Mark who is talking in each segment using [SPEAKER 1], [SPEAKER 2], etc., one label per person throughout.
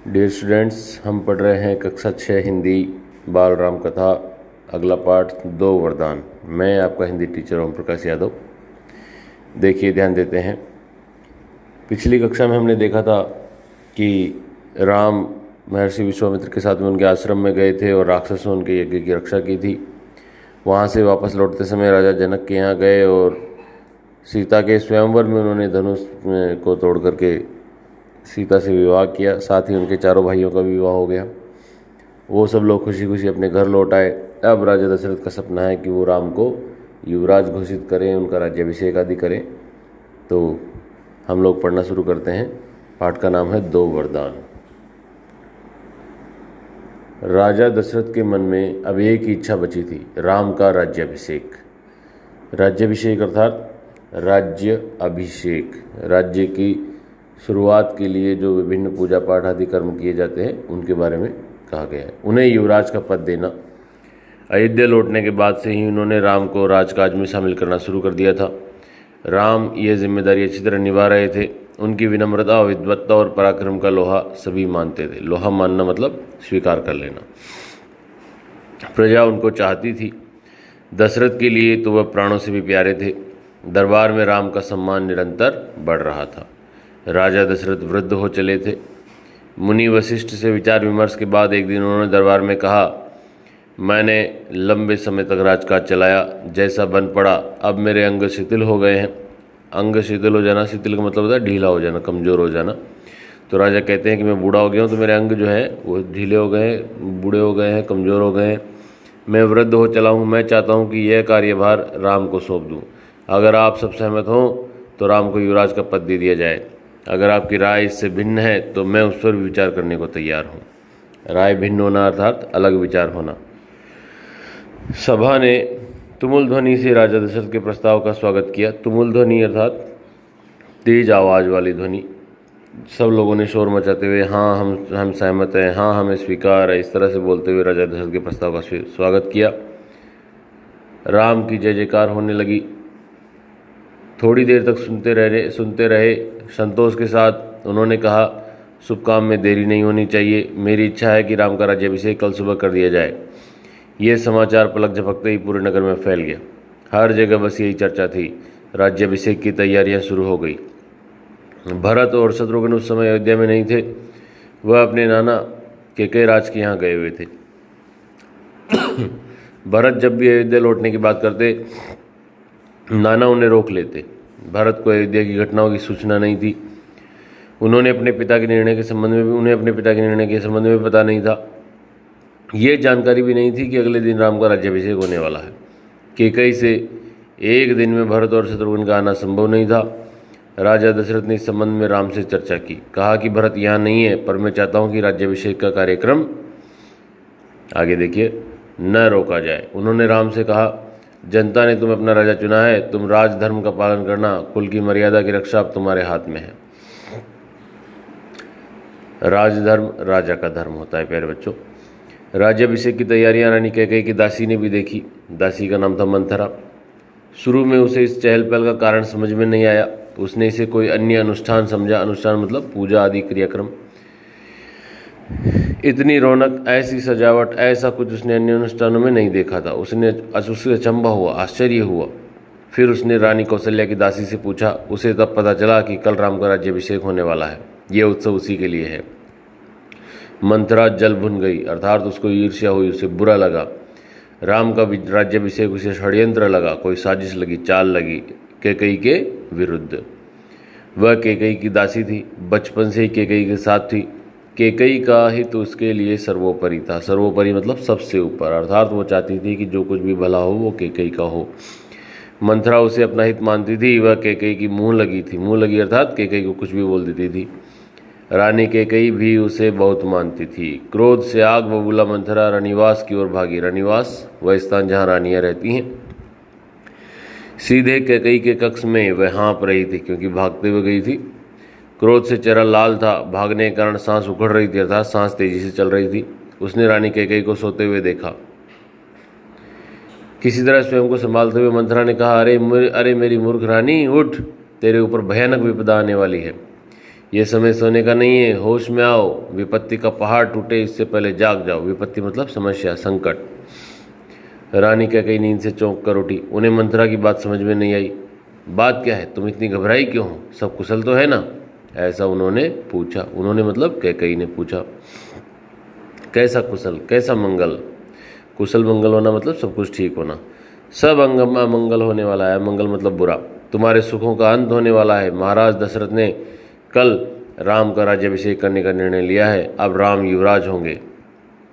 [SPEAKER 1] Dear students, हम पढ़ रहे हैं कक्षा 6 हिंदी बाल राम कथा, अगला पाठ 2 वरदान। मैं आपका हिंदी टीचर ओम प्रकाश यादव। देखिए, ध्यान देते हैं। पिछली कक्षा में हमने देखा था कि राम महर्षि विश्वामित्र के साथ में उनके आश्रम में गए थे और राक्षसों ने उनके यज्ञ की रक्षा की थी। वहाँ से वापस लौटते समय राजा जनक के यहाँ गए और सीता के स्वयंवर में उन्होंने धनुष को तोड़ करके सीता से विवाह किया। साथ ही उनके चारों भाइयों का भी विवाह हो गया। वो सब लोग खुशी खुशी अपने घर लौट आए। अब राजा दशरथ का सपना है कि वो राम को युवराज घोषित करें, उनका राज्याभिषेक आदि करें। तो हम लोग पढ़ना शुरू करते हैं। पाठ का नाम है 2 वरदान। राजा दशरथ के मन में अब एक ही इच्छा बची थी, राम का राज्याभिषेक। राज्याभिषेक अर्थात राज्य अभिषेक। राज्य की शुरुआत के लिए जो विभिन्न पूजा पाठ आदि कर्म किए जाते हैं उनके बारे में कहा गया है। उन्हें युवराज का पद देना। अयोध्या लौटने के बाद से ही उन्होंने राम को राजकाज में शामिल करना शुरू कर दिया था। राम ये जिम्मेदारी अच्छी तरह निभा रहे थे। उनकी विनम्रता, विद्वत्ता और पराक्रम का लोहा सभी मानते थे। लोहा मानना मतलब स्वीकार कर लेना। प्रजा उनको चाहती थी। दशरथ के लिए तो वह प्राणों से भी प्यारे थे। दरबार में राम का सम्मान निरंतर बढ़ रहा था। राजा दशरथ वृद्ध हो चले थे। मुनि वशिष्ठ से विचार विमर्श के बाद एक दिन उन्होंने दरबार में कहा, मैंने लंबे समय तक राजकाज चलाया, जैसा बन पड़ा अब मेरे अंग शिथिल हो गए हैं। अंग शिथिल हो जाना, शिथिल का मतलब होता है ढीला हो जाना, कमज़ोर हो जाना। तो राजा कहते हैं कि मैं बूढ़ा हो गया हूँ, तो मेरे अंग जो है वो ढीले हो गए हैं, बूढ़े हो गए हैं, कमज़ोर हो गए हैं। मैं वृद्ध हो चला हूँ। मैं चाहता हूँ कि यह कार्यभार राम को सौंप दूँ। अगर आप सब सहमत हों तो राम को युवराज का पद दे दिया जाए। अगर आपकी राय इससे भिन्न है तो मैं उस पर विचार करने को तैयार हूँ। राय भिन्न होना अर्थात अलग विचार होना। सभा ने तुमुल ध्वनि से राजा दशरथ के प्रस्ताव का स्वागत किया। तुमुल ध्वनि अर्थात तेज आवाज़ वाली ध्वनि। सब लोगों ने शोर मचाते हुए हाँ हम सहमत हैं, हाँ हमें स्वीकार है, इस तरह से बोलते हुए राजा दशरथ के प्रस्ताव का स्वागत किया। राम की जय जयकार होने लगी। थोड़ी देर तक सुनते रहे। संतोष के साथ उन्होंने कहा, शुभ काम में देरी नहीं होनी चाहिए। मेरी इच्छा है कि राम का राज्याभिषेक कल सुबह कर दिया जाए। यह समाचार पलक झपकते ही पूरे नगर में फैल गया। हर जगह बस यही चर्चा थी। राज्याभिषेक की तैयारियां शुरू हो गई। भरत और शत्रुघ्न उस समय अयोध्या में नहीं थे। वह अपने नाना कैकेयी राज के यहाँ गए हुए थे। भरत जब भी अयोध्या लौटने की बात करते, नाना उन्हें रोक लेते। भरत को अयोध्या की घटनाओं की सूचना नहीं थी। उन्हें अपने पिता के निर्णय के संबंध में पता नहीं था। ये जानकारी भी नहीं थी कि अगले दिन राम का राज्याभिषेक होने वाला है। कैकेयी से एक दिन में भरत और शत्रुघ्न का आना संभव नहीं था। राजा दशरथ ने इस संबंध में राम से चर्चा की। कहा कि भरत यहाँ नहीं है, पर मैं चाहता हूँ कि राज्याभिषेक का कार्यक्रम, आगे देखिए, न रोका जाए। उन्होंने राम से कहा, जनता ने तुम्हें अपना राजा चुना है। तुम राजधर्म का पालन करना, कुल की मर्यादा की रक्षा अब तुम्हारे हाथ में है। राजधर्म राजा का धर्म होता है। प्यारे बच्चों, राज्याभिषेक की तैयारियां रानी कैकेयी की दासी ने भी देखी। दासी का नाम था मंथरा। शुरू में उसे इस चहल पहल का कारण समझ में नहीं आया। उसने इसे कोई अन्य अनुष्ठान समझा। अनुष्ठान मतलब पूजा आदि क्रियाक्रम। इतनी रौनक, ऐसी सजावट, ऐसा कुछ उसने अन्य अनुष्ठानों में नहीं देखा था। उसे अचंभा हुआ, आश्चर्य हुआ। फिर उसने रानी कौशल्या की दासी से पूछा। उसे तब पता चला कि कल राम का राज्याभिषेक होने वाला है। यह उत्सव उसी के लिए है। मंथरा जल भुन गई, अर्थात उसको ईर्ष्या हुई, उसे बुरा लगा। राम का राज्याभिषेक उसे षड्यंत्र लगा, कोई साजिश लगी, चाल लगी कैकेयी के विरुद्ध। वह कैकेयी की दासी थी, बचपन से ही कैकेयी के साथ थी। कैकेयी का हित उसके लिए सर्वोपरि था। सर्वोपरि मतलब सबसे ऊपर, अर्थात वो चाहती थी कि जो कुछ भी भला हो वो कैकेयी का हो। मंथरा उसे अपना हित मानती थी। वह कैकेयी की मुँह लगी थी। मुँह लगी अर्थात कैकेयी को कुछ भी बोल देती थी। रानी कैकेयी भी उसे बहुत मानती थी। क्रोध से आग बबूला मंथरा रानीवास की ओर भागी। रानीवास वह स्थान जहाँ रानियाँ रहती हैं। सीधे कैकेयी के कक्ष में वह हाँप रही थी, क्योंकि भागते हुए गई थी। क्रोध से चेहरा लाल था। भागने के कारण सांस उखड़ रही थी, अर्थात सांस तेजी से चल रही थी। उसने रानी कैकेयी को सोते हुए देखा। किसी तरह स्वयं को संभालते हुए मंथरा ने कहा, अरे मेरी मूर्ख रानी, उठ, तेरे ऊपर भयानक विपदा आने वाली है। ये समय सोने का नहीं है, होश में आओ, विपत्ति का पहाड़ टूटे इससे पहले जाग जाओ। विपत्ति मतलब समस्या, संकट। रानी कैकेयी नींद से चौंक कर उठी। उन्हें मंथरा की बात समझ में नहीं आई। बात क्या है, तुम इतनी घबराई क्यों हो, सब कुशल तो है ना, ऐसा उन्होंने पूछा। उन्होंने मतलब कैकेयी ने पूछा। कैसा कुशल, कैसा मंगल? कुशल मंगल होना मतलब सब कुछ ठीक होना। सब अमंगल होने वाला है, मंगल मतलब बुरा। तुम्हारे सुखों का अंत होने वाला है। महाराज दशरथ ने कल राम का राज्याभिषेक करने का निर्णय लिया है। अब राम युवराज होंगे।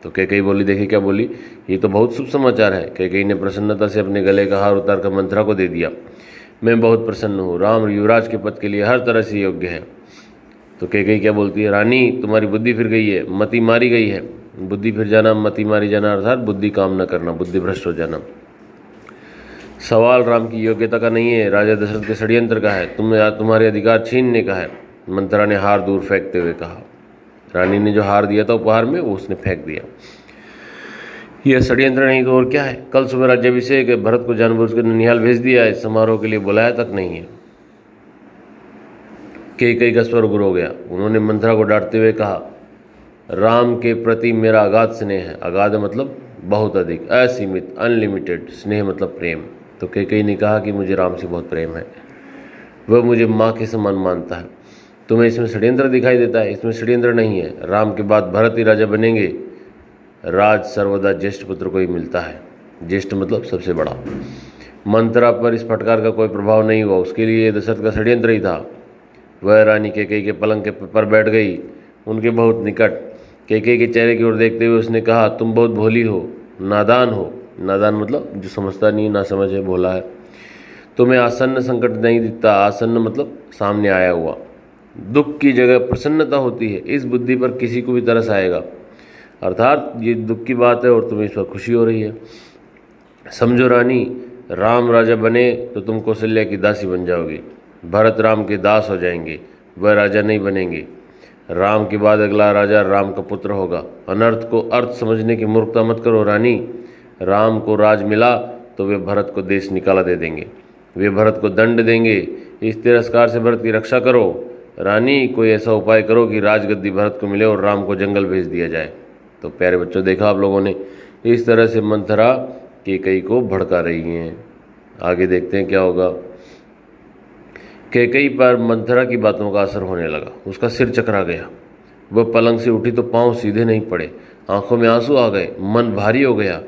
[SPEAKER 1] तो कैकेयी बोली, देखिए क्या बोली, ये तो बहुत शुभ समाचार है। कैकेयी ने प्रसन्नता से अपने गले का हार उतार कर मंथरा को दे दिया। मैं बहुत प्रसन्न हूँ, राम युवराज के पद के लिए हर तरह से योग्य है। तो कैकेयी क्या बोलती है, रानी तुम्हारी बुद्धि फिर गई है, मति मारी गई है। बुद्धि फिर जाना, मति मारी जाना अर्थात बुद्धि काम न करना, बुद्धि भ्रष्ट हो जाना। सवाल राम की योग्यता का नहीं है, राजा दशरथ के षड्यंत्र का है, तुम्हारे अधिकार छीनने का है। मंथरा ने हार दूर फेंकते हुए कहा। रानी ने जो हार दिया था उपहार में वो उसने फेंक दिया। यह षड्यंत्र नहीं तो और क्या है। कल सुबह राज्याभिषेक है, भरत को जानबूझकर ननिहाल भेज दिया है, समारोह के लिए बुलाया तक नहीं है। कैकेयी का स्वर गुर हो गया। उन्होंने मंथरा को डांटते हुए कहा, राम के प्रति मेरा अगाध स्नेह है। अगाध मतलब बहुत अधिक, असीमित, अनलिमिटेड। स्नेह मतलब प्रेम। तो कैकेयी ने कहा कि मुझे राम से बहुत प्रेम है, वह मुझे माँ के समान मानता है। तुम्हें इसमें षड्यंत्र दिखाई देता है, इसमें षड्यंत्र नहीं है। राम के बाद भरत ही राजा बनेंगे। राज सर्वदा ज्येष्ठ पुत्र को ही मिलता है। ज्येष्ठ मतलब सबसे बड़ा। मंथरा पर इस फटकार का कोई प्रभाव नहीं हुआ, उसके लिए दशरथ का षड्यंत्र ही था। वह रानी कैकेयी के पलंग के पर बैठ गई, उनके बहुत निकट। कैकेयी के चेहरे की ओर देखते हुए उसने कहा, तुम बहुत भोली हो, नादान हो। नादान मतलब जो समझता नहीं, ना समझ है, भोला है। तुम्हें आसन्न संकट नहीं दिखता। आसन्न मतलब सामने आया हुआ। दुख की जगह प्रसन्नता होती है, इस बुद्धि पर किसी को भी तरस आएगा। अर्थात ये दुख की बात है और तुम्हें इस पर खुशी हो रही है। समझो रानी, राम राजा बने तो तुम कौशल्या की दासी बन जाओगी, भरत राम के दास हो जाएंगे, वह राजा नहीं बनेंगे। राम के बाद अगला राजा राम का पुत्र होगा। अनर्थ को अर्थ समझने की मूर्खता मत करो रानी। राम को राज मिला तो वे भरत को देश निकाला दे देंगे, वे भरत को दंड देंगे। इस तिरस्कार से भरत की रक्षा करो रानी। कोई ऐसा उपाय करो कि राजगद्दी भरत को मिले और राम को जंगल भेज दिया जाए। तो प्यारे बच्चों, देखा आप लोगों ने, इस तरह से मंथरा कैकेयी को भड़का रही हैं। आगे देखते हैं क्या होगा। कैकेयी पर मंथरा की बातों का असर होने लगा। उसका सिर चकरा गया। वह पलंग से उठी तो पांव सीधे नहीं पड़े, आंखों में आंसू आ गए, मन भारी हो गया।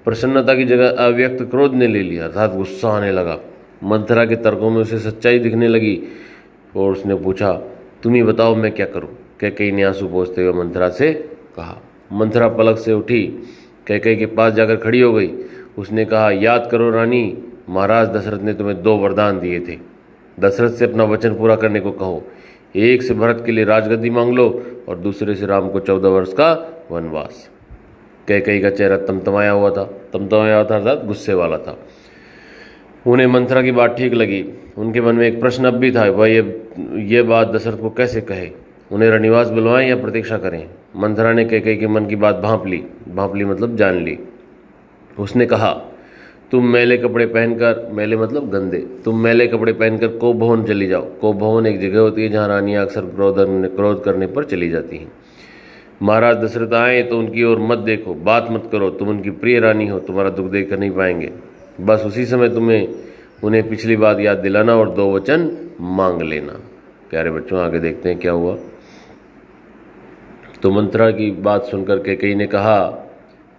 [SPEAKER 1] प्रसन्नता की जगह अव्यक्त क्रोध ने ले लिया, अर्थात गुस्सा आने लगा। मंथरा के तर्कों में उसे सच्चाई दिखने लगी और उसने पूछा, तुम ही बताओ मैं क्या करूं। कैकेयी ने आंसू पोंछते हुए मंथरा से कहा। मंथरा पलक से उठी, कैकेयी के पास जाकर खड़ी हो गई। उसने कहा, याद करो रानी, महाराज दशरथ ने तुम्हें 2 वरदान दिए थे। दशरथ से अपना वचन पूरा करने को कहो। एक से भरत के लिए राजगद्दी मांग लो और दूसरे से राम को 14 वर्ष का वनवास। कैकेयी का चेहरा तमतमाया हुआ था अर्थात गुस्से वाला था। उन्हें मंथरा की बात ठीक लगी। उनके मन में एक प्रश्न अब भी था, वह ये बात दशरथ को कैसे कहे। उन्हें रनिवास बुलवाएं या प्रतीक्षा करें। मंथरा ने कैकेयी के मन की बात भांप ली मतलब जान ली। उसने कहा, तुम मैले कपड़े गंदे, तुम मैले कपड़े पहनकर कोप भवन चली जाओ। कोप भवन एक जगह होती है जहाँ रानियाँ अक्सर क्रोध करने पर चली जाती हैं। महाराज दशरथ आए तो उनकी ओर मत देखो, बात मत करो। तुम उनकी प्रिय रानी हो, तुम्हारा दुख देख कर नहीं पाएंगे। बस उसी समय उन्हें पिछली बात याद दिलाना और 2 वचन मांग लेना। प्यारे बच्चों, आगे देखते हैं क्या हुआ। तो मंथरा की बात सुनकर कैकेयी ने कहा,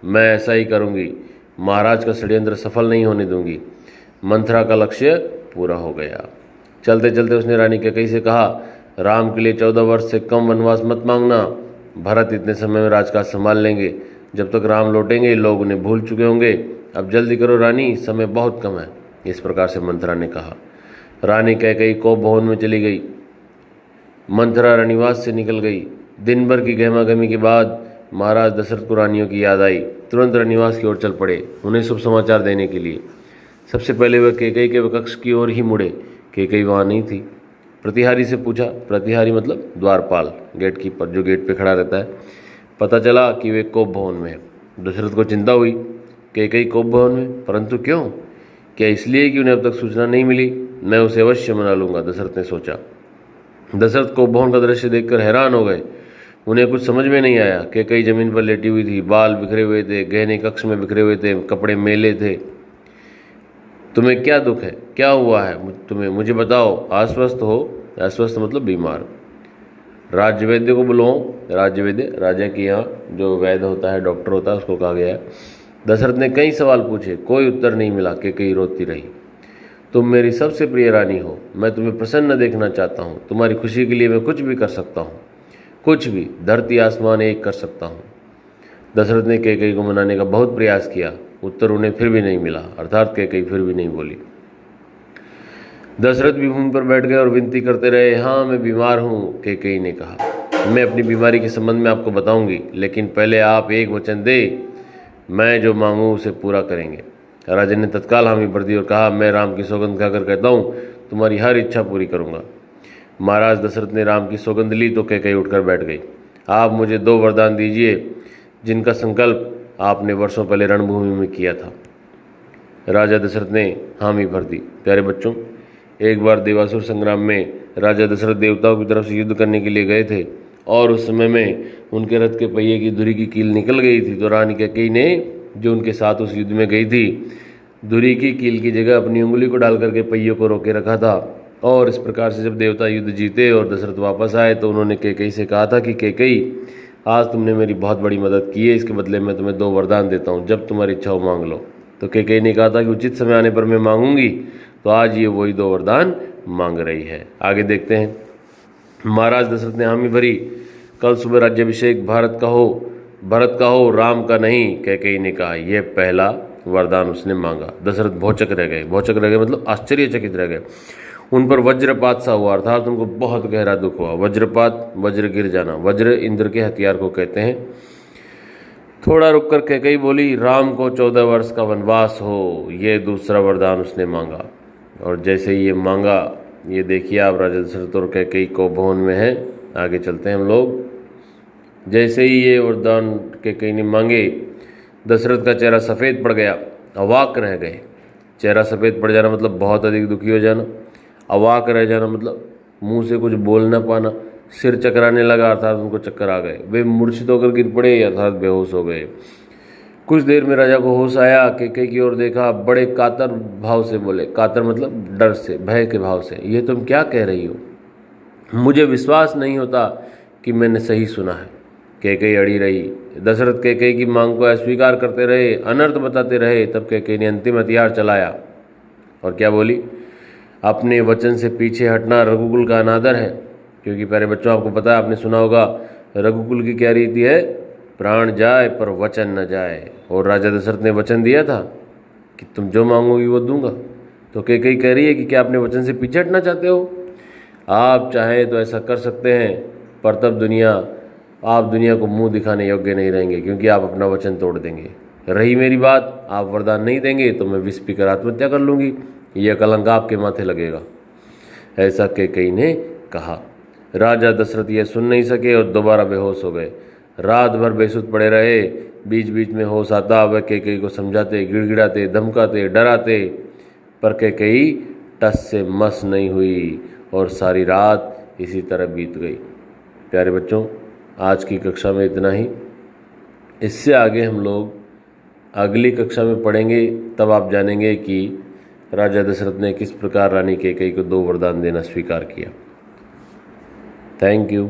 [SPEAKER 1] मैं ऐसा ही करूंगी, महाराज का षड्यंत्र सफल नहीं होने दूंगी। मंथरा का लक्ष्य पूरा हो गया। चलते चलते उसने रानी कैकेयी से कहा, राम के लिए 14 वर्ष से कम वनवास मत मांगना। भरत इतने समय में राजकाज संभाल लेंगे। जब तक राम लौटेंगे लोग उन्हें भूल चुके होंगे। अब जल्दी करो रानी, समय बहुत कम है। इस प्रकार से मंथरा ने कहा। रानी कैकेयी कोप भवन में चली गई। मंथरा रनिवास से निकल गई। दिन भर की गहमागहमी के बाद महाराज दशरथ को रानियों की याद आई। तुरंत रनिवास की ओर चल पड़े, उन्हें शुभ समाचार देने के लिए। सबसे पहले वह कैकेयी के कक्ष की ओर ही मुड़े। कैकेयी वहाँ नहीं थी। प्रतिहारी से पूछा, प्रतिहारी मतलब द्वारपाल, गेट कीपर, जो गेट पे खड़ा रहता है। पता चला कि वे कोप भवन में है। दशरथ को चिंता हुई, कैकेयी कोप भवन में, परंतु क्यों? क्या इसलिए कि उन्हें अब तक सूचना नहीं मिली? मैं उसे अवश्य मना लूंगा, दशरथ ने सोचा। दशरथ कौभौन का दृश्य देखकर हैरान हो गए। उन्हें कुछ समझ में नहीं आया। कैकेयी जमीन पर लेटी हुई थी, बाल बिखरे हुए थे, गहने कक्ष में बिखरे हुए थे, कपड़े मैले थे। तुम्हें क्या दुख है? क्या हुआ है तुम्हें? मुझे बताओ। आश्वस्त हो। आश्वस्त मतलब बीमार। राज्य वैद्य को बुलाओ। राज्य वैद्य राजा के यहाँ जो वैद्य होता है, डॉक्टर होता है, उसको कहा गया है। दशरथ ने कई सवाल पूछे, कोई उत्तर नहीं मिला। कैकेयी रोती रही। तुम मेरी सबसे प्रिय रानी हो, मैं तुम्हें प्रसन्न देखना चाहता हूँ। तुम्हारी खुशी के लिए मैं कुछ भी कर सकता हूँ, कुछ भी, धरती आसमान एक कर सकता हूँ। दशरथ ने कैकेयी को मनाने का बहुत प्रयास किया, उत्तर उन्हें फिर भी नहीं मिला, अर्थात कैकेयी फिर भी नहीं बोली। दशरथ भी भूमि पर बैठ गए और विनती करते रहे। हाँ, मैं बीमार हूँ, कैकेयी ने कहा। मैं अपनी बीमारी के संबंध में आपको बताऊंगी, लेकिन पहले आप एक वचन दे, मैं जो मांगूँ उसे पूरा करेंगे। राजा ने तत्काल हामी भर दी और कहा, मैं राम की सौगंध खाकर कहता हूँ, तुम्हारी हर इच्छा पूरी करूँगा। महाराज दशरथ ने राम की सौगंध ली तो कैकेयी उठकर बैठ गई। आप मुझे 2 वरदान दीजिए जिनका संकल्प आपने वर्षों पहले रणभूमि में किया था। राजा दशरथ ने हामी भर दी। प्यारे बच्चों, एक बार देवासुर संग्राम में राजा दशरथ देवताओं की तरफ से युद्ध करने के लिए गए थे और उस समय में उनके रथ के पहिए की धुरी की कील निकल गई थी। तो रानी कैकेयी ने, जो उनके साथ उस युद्ध में गई थी, धुरी की कील की जगह अपनी उंगली को डाल करके पहियों को रोके रखा था। और इस प्रकार से जब देवता युद्ध जीते और दशरथ वापस आए तो उन्होंने कैकेयी से कहा था कि कैकेयी, आज तुमने मेरी बहुत बड़ी मदद की है, इसके बदले में तुम्हें 2 वरदान देता हूँ, जब तुम्हारी इच्छा हो मांग लो। तो कैकेयी ने कहा था कि उचित समय आने पर मैं मांगूंगी। तो आज ये वही 2 वरदान मांग रही है। आगे देखते हैं। महाराज दशरथ ने हामी भरी। कल सुबह राज्याभिषेक भरत का हो, राम का नहीं, कैकेयी ने कहा। यह पहला वरदान उसने मांगा। दशरथ भौचक रह गए। भौचक रह गए मतलब आश्चर्यचकित रह गए। उन पर वज्रपात सा हुआ, अर्थात उनको बहुत गहरा दुख हुआ। वज्रपात, वज्र गिर जाना। वज्र इंद्र के हथियार को कहते हैं। थोड़ा रुककर कैकेयी बोली, राम को 14 वर्ष का वनवास हो, ये दूसरा वरदान उसने मांगा। और जैसे ही ये मांगा, ये देखिए आप, राजा दशरथ और कैकेयी कौभौन में है। आगे चलते हैं हम लोग। जैसे ही ये वरदान कैकेयी ने मांगे, दशरथ का चेहरा सफ़ेद पड़ गया। अवाक रह गए। चेहरा सफ़ेद पड़ जाना मतलब बहुत अधिक दुखी हो जाना। अवाक रह जाना मतलब मुंह से कुछ बोल ना पाना। सिर चकराने लगा, अर्थात उनको चक्कर आ गए। वे मूर्छित होकर गिर पड़े, अर्थात बेहोश हो गए। कुछ देर में राजा को होश आया। कैकेयी की ओर देखा, बड़े कातर भाव से बोले। कातर मतलब डर से, भय के भाव से, ये तुम क्या कह रही हो? मुझे विश्वास नहीं होता कि मैंने सही सुना है। कैकेयी अड़ी रही। दशरथ कैकेयी की मांग को अस्वीकार करते रहे, अनर्थ बताते रहे। तब कैकेयी ने अंतिम हथियार चलाया और क्या बोली, अपने वचन से पीछे हटना रघुकुल का अनादर है। क्योंकि प्यारे बच्चों, आपको पता है, आपने सुना होगा रघुकुल की क्या रीति है, प्राण जाए पर वचन न जाए। और राजा दशरथ ने वचन दिया था कि तुम जो मांगोगी वो दूंगा। तो कैकेयी कह रही है कि क्या अपने वचन से पीछे हटना चाहते हो? आप चाहें तो ऐसा कर सकते हैं, पर तब आप दुनिया को मुंह दिखाने योग्य नहीं रहेंगे, क्योंकि आप अपना वचन तोड़ देंगे। रही मेरी बात, आप वरदान नहीं देंगे तो मैं विष पीकर आत्महत्या कर लूँगी। यह कलंक आपके माथे लगेगा, ऐसा कैकेयी ने कहा। राजा दशरथ यह सुन नहीं सके और दोबारा बेहोश हो गए। रात भर बेसुध पड़े रहे। बीच बीच में होश आता, वह कैकेयी को समझाते, गिड़गिड़ाते, धमकाते, डराते, पर कैकेयी टस से मस नहीं हुई और सारी रात इसी तरह बीत गई। प्यारे बच्चों, आज की कक्षा में इतना ही। इससे आगे हम लोग अगली कक्षा में पढ़ेंगे, तब आप जानेंगे कि राजा दशरथ ने किस प्रकार रानी कैकेयी को 2 वरदान देना स्वीकार किया। Thank you.